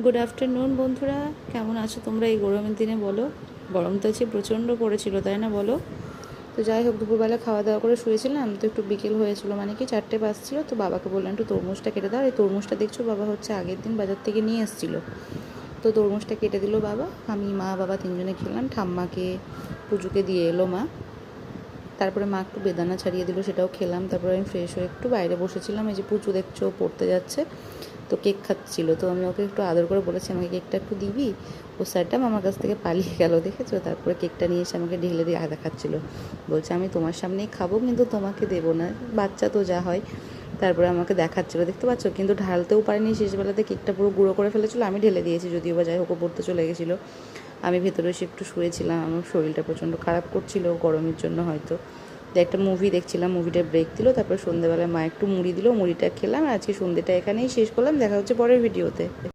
Good afternoon বন্ধুরা, কেমন আছো তোমরা এই গরমের দিনে বলো? গরম তো আছে প্রচণ্ড পড়েছিল, তাই না বলো? তো যাই হোক, দুপুরবেলা খাওয়া দাওয়া করে শুয়েছিলাম, তো একটু বিকেল হয়েছিল, মানে কি 4টে বাজছিল। তো বাবাকে বললাম একটু তরমুজটা কেটে দাও। এই তরমুজটা দেখছো বাবা হচ্ছে আগের দিন বাজার থেকে নিয়ে এসেছিলো। তো তরমুজটা কেটে দিল বাবা, আমি মা বাবা তিনজনে খেলাম। ঠাম্মাকে পুজোকে দিয়ে এলো মা। তারপরে মা একটু বেদানা ছাড়িয়ে দিল, সেটাও খেলাম। তারপরে আমি ফ্রেশ হয়ে একটু বাইরে বসেছিলাম। এই যে পুজো দেখছো পড়তে যাচ্ছে, তো কেক খাচ্ছিলো। তো আমি ওকে একটু আদর করে বলেছি আমাকে কেকটা একটু দিবি। ও স্যারটা আমার কাছ থেকে পালিয়ে গেল, দেখেছো? তারপরে কেকটা নিয়ে এসে আমাকে ঢেলে দিয়ে দেখাচ্ছিলো, বলছে আমি তোমার সামনেই খাবো কিন্তু তোমাকে দেবো না, বাচ্চা তো যা হয়। তারপরে আমাকে দেখাচ্ছিলো, দেখতে পাচ্ছ? কিন্তু ঢালতেও পারিনি, শেষবেলাতে কেকটা পুরো গুঁড়ো করে ফেলেছিলো। আমি ঢেলে দিয়েছি, যদিও বা যাই হোক ও পড়তে চলে গেছিলো। আমি ভেতরে এসে একটু শুয়েছিলাম, আমার শরীরটা প্রচণ্ড খারাপ করছিল গরমের জন্য হয়তো। তো একটা মুভি দেখছিলাম, মুভিটা ব্রেক দিল। তারপরে সন্ধ্যেবেলায় মা একটু মুড়ি দিল, মুড়িটা খেলাম। আজকে সন্ধ্যেটা এখানেই শেষ করলাম, দেখা হচ্ছে পরের ভিডিওতে।